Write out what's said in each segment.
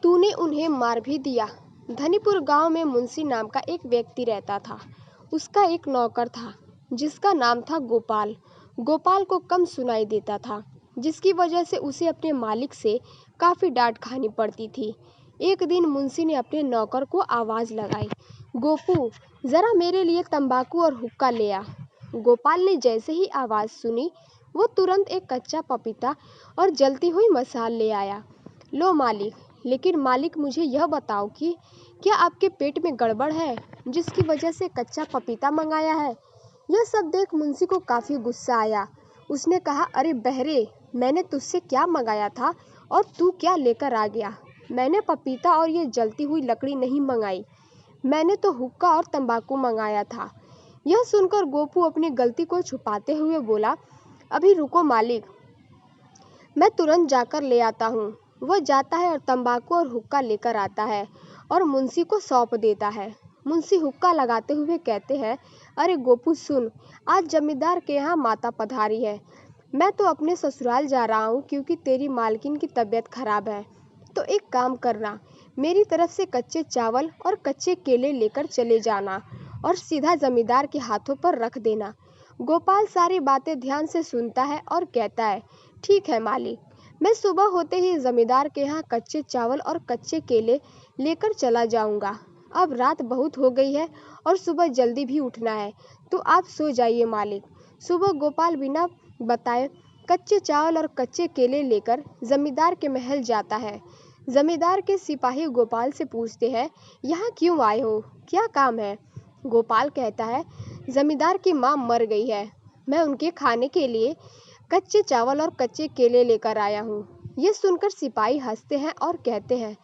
तूने उन्हें मार भी दिया। धनीपुर गांव में मुंशी नाम का एक व्यक्ति रहता था। उसका एक नौकर था जिसका नाम था गोपाल। गोपाल को कम सुनाई देता था, जिसकी वजह से उसे अपने मालिक से काफी डांट खानी पड़ती थी। एक दिन मुंशी ने अपने नौकर को आवाज लगाई, गोपू, जरा मेरे लिए तंबाकू और हुक्का ले आ। गोपाल ने जैसे ही आवाज सुनी, वो तुरंत एक कच्चा पपीता और जलती हुई मसाल ले आया। लो मालिक, लेकिन मालिक मुझे यह बताओ कि क्या आपके पेट में गड़बड़ है, जिसकी वजह से कच्चा पपीता मंगाया है। यह सब देख मुंशी को काफी गुस्सा आया। उसने कहा, अरे बहरे, मैंने तुझसे क्या मंगाया था और तू क्या लेकर आ गया। मैंने पपीता और ये जलती हुई लकड़ी नहीं मंगाई, मैंने तो हुक्का और तंबाकू मंगाया था। यह सुनकर गोपू अपनी गलती को छुपाते हुए बोला, अभी रुको मालिक, मैं तुरंत जाकर ले आता हूँ। वह जाता है और तंबाकू और हुक्का लेकर आता है और मुंशी को सौंप देता है। मुंशी हुक्का लगाते हुए कहते हैं, अरे गोपू सुन, आज जमींदार के यहाँ माता पधारी है। मैं तो अपने ससुराल जा रहा हूँ क्योंकि तेरी मालकिन की तबीयत खराब है। तो एक काम करना, मेरी तरफ से कच्चे चावल और कच्चे केले लेकर चले जाना और सीधा जमींदार के हाथों पर रख देना। गोपाल सारी बातें ध्यान से सुनता है और कहता है, ठीक है मालिक, मैं सुबह होते ही जमींदार के यहाँ कच्चे चावल और कच्चे केले लेकर चला जाऊंगा। अब रात बहुत हो गई है और सुबह जल्दी भी उठना है, तो आप सो जाइए मालिक। सुबह गोपाल बिना बताए कच्चे चावल और कच्चे केले लेकर जमींदार के महल जाता है। जमींदार के सिपाही गोपाल से पूछते हैं, यहाँ क्यों आए हो, क्या काम है। गोपाल कहता है, जमींदार की माँ मर गई है, मैं उनके खाने के लिए कच्चे चावल और कच्चे केले लेकर आया हूँ। ये सुनकर सिपाही हंसते हैं और कहते हैं,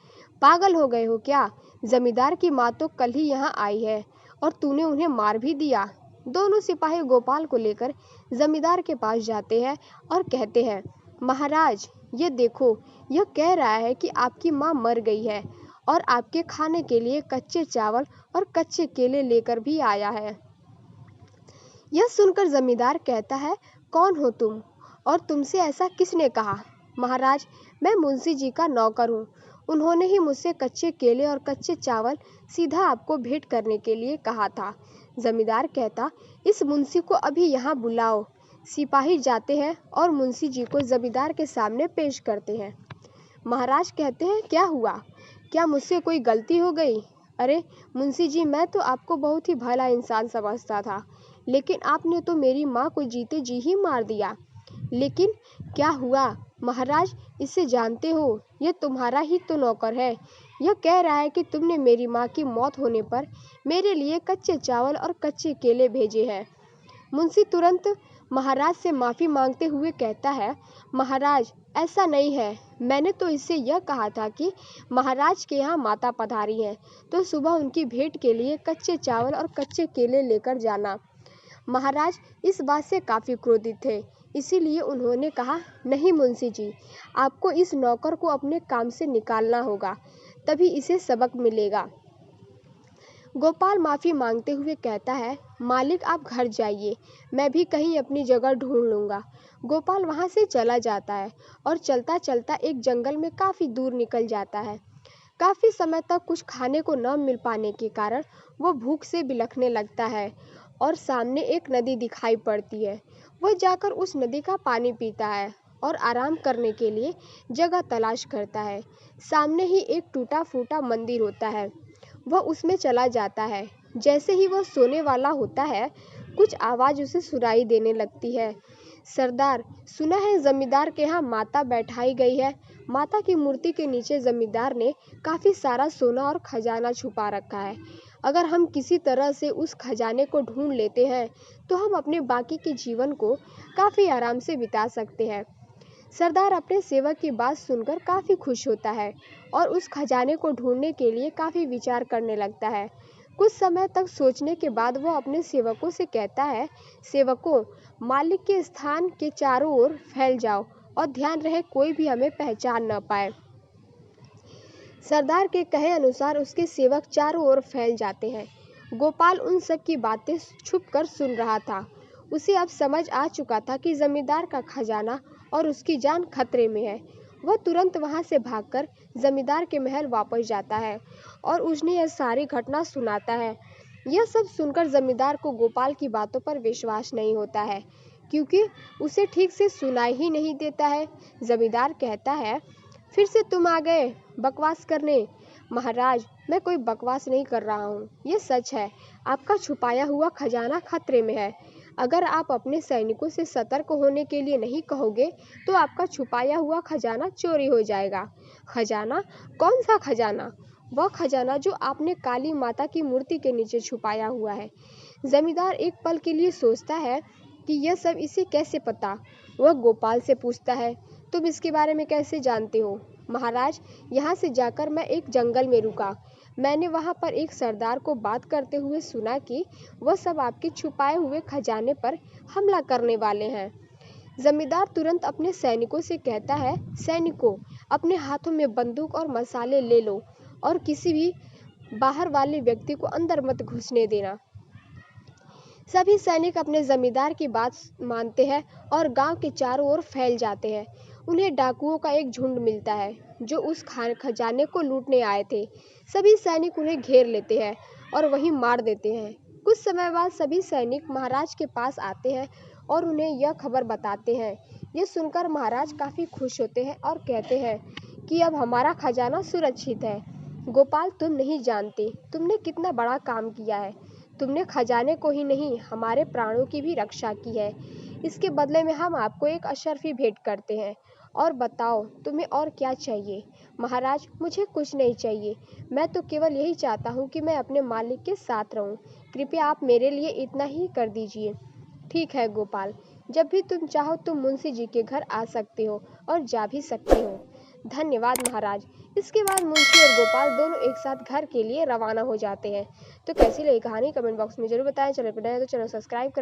पागल हो गए हो क्या, जमींदार की माँ तो कल ही यहाँ आई है और तूने उन्हें मार भी दिया। दोनों सिपाही गोपाल को लेकर जमींदार के पास जाते हैं और कहते हैं, महाराज ये देखो, यह कह रहा है कि आपकी माँ मर गई है और आपके खाने के लिए कच्चे चावल और कच्चे केले लेकर भी आया है। यह सुनकर जमींदार कहता है, कौन हो तुम और तुमसे ऐसा किसने कहा। महाराज, मैं मुंशी जी का नौकर हूँ, उन्होंने ही मुझसे कच्चे केले और कच्चे चावल सीधा आपको भेंट करने के लिए कहा था। जमींदार कहता, इस मुंशी को अभी यहाँ बुलाओ। सिपाही जाते हैं और मुंशी जी को जमींदार के सामने पेश करते हैं। महाराज कहते हैं, क्या हुआ, क्या मुझसे कोई गलती हो गई। अरे मुंशी जी, मैं तो आपको बहुत ही भला इंसान समझता था, लेकिन आपने तो मेरी माँ को जीते जी ही मार दिया। लेकिन क्या हुआ महाराज, इसे जानते हो, ये तुम्हारा ही तो नौकर है। यह कह रहा है कि तुमने मेरी माँ की मौत होने पर मेरे लिए कच्चे चावल और कच्चे केले भेजे हैं। मुंशी तुरंत महाराज से माफ़ी मांगते हुए कहता है, महाराज ऐसा नहीं है, मैंने तो इससे यह कहा था कि महाराज के यहाँ माता पधारी है, तो सुबह उनकी भेंट के लिए कच्चे चावल और कच्चे केले लेकर जाना। महाराज इस बात से काफ़ी क्रोधित थे, इसीलिए उन्होंने कहा, नहीं मुंशी जी, आपको इस नौकर को अपने काम से निकालना होगा, तभी इसे सबक मिलेगा। गोपाल माफ़ी मांगते हुए कहता है, मालिक आप घर जाइए, मैं भी कहीं अपनी जगह ढूंढ लूँगा। गोपाल वहाँ से चला जाता है और चलता चलता एक जंगल में काफ़ी दूर निकल जाता है। काफ़ी समय तक कुछ खाने को न मिल पाने के कारण वो भूख से बिलखने लगता है और सामने एक नदी दिखाई पड़ती है। वह जाकर उस नदी का पानी पीता है और आराम करने के लिए जगह तलाश करता है। सामने ही एक टूटा फूटा मंदिर होता है, वह उसमें चला जाता है। जैसे ही वह सोने वाला होता है, कुछ आवाज़ उसे सुनाई देने लगती है, सरदार, सुना है जमींदार के यहाँ माता बैठाई गई है। माता की मूर्ति के नीचे जमींदार ने काफ़ी सारा सोना और खजाना छुपा रखा है। अगर हम किसी तरह से उस खजाने को ढूंढ लेते हैं तो हम अपने बाकी के जीवन को काफ़ी आराम से बिता सकते हैं। सरदार अपने सेवक की बात सुनकर काफ़ी खुश होता है और उस खजाने को ढूंढने के लिए काफ़ी विचार करने लगता है। कुछ समय तक सोचने के बाद वह अपने सेवकों से कहता है, सेवकों, मालिक के स्थान के चारों ओर फैल जाओ और ध्यान रहे कोई भी हमें पहचान न पाए। सरदार के कहे अनुसार उसके सेवक चारों ओर फैल जाते हैं। गोपाल उन सब की बातें छुपकर सुन रहा था। उसे अब समझ आ चुका था कि जमींदार का खजाना और उसकी जान खतरे में है। वह तुरंत वहां से भागकर जमींदार के महल वापस जाता है और उन्हें यह सारी घटना सुनाता है। यह सब सुनकर जमींदार को गोपाल की बातों पर विश्वास नहीं होता है, क्योंकि उसे ठीक से सुनाई ही नहीं देता है। जमींदार कहता है, फिर से तुम आ गए बकवास करने। महाराज, मैं कोई बकवास नहीं कर रहा हूँ, ये सच है। आपका छुपाया हुआ खजाना खतरे में है। अगर आप अपने सैनिकों से सतर्क होने के लिए नहीं कहोगे तो आपका छुपाया हुआ खजाना चोरी हो जाएगा। खजाना? कौन सा खजाना? वह खजाना जो आपने काली माता की मूर्ति के नीचे छुपाया हुआ है। जमींदार एक पल के लिए सोचता है कि यह सब इसे कैसे पता। वह गोपाल से पूछता है, तुम इसके बारे में कैसे जानते हो? महाराज, यहाँ से जाकर मैं एक जंगल में रुका। मैंने वहाँ पर एक सरदार को बात करते हुए सुना कि वह सब आपके छुपाए हुए खजाने पर हमला करने वाले हैं। जमींदार तुरंत अपने सैनिकों से कहता है, सैनिकों, अपने हाथों में बंदूक और मसाले ले लो और किसी भी बाहर वाले व्यक्ति को अंदर मत घुसने देना। सभी सैनिक अपने जमींदार की बात मानते हैं और गांव के चारों ओर फैल जाते हैं। उन्हें डाकुओं का एक झुंड मिलता है जो उस खजाने को लूटने आए थे। सभी सैनिक उन्हें घेर लेते हैं और वहीं मार देते हैं। कुछ समय बाद सभी सैनिक महाराज के पास आते हैं और उन्हें यह खबर बताते हैं। ये सुनकर महाराज काफी खुश होते हैं और कहते हैं कि अब हमारा खजाना सुरक्षित है। गोपाल, तुम नहीं जानते तुमने कितना बड़ा काम किया है। तुमने खजाने को ही नहीं, हमारे प्राणों की भी रक्षा की है। इसके बदले में हम आपको एक अशर्फी भेंट करते हैं। और बताओ, तुम्हें और क्या चाहिए? महाराज, मुझे कुछ नहीं चाहिए। मैं तो केवल यही चाहता हूँ कि मैं अपने मालिक के साथ रहूँ। कृपया आप मेरे लिए इतना ही कर दीजिए। ठीक है गोपाल, जब भी तुम चाहो तुम मुंशी जी के घर आ सकते हो और जा भी सकते हो। धन्यवाद महाराज। इसके बाद मुंशी और गोपाल दोनों एक साथ घर के लिए रवाना हो जाते हैं। तो कैसी लगी कहानी कमेंट बॉक्स में जरूर बताएं। चैनल पर नए हो तो चैनल सब्सक्राइब करें।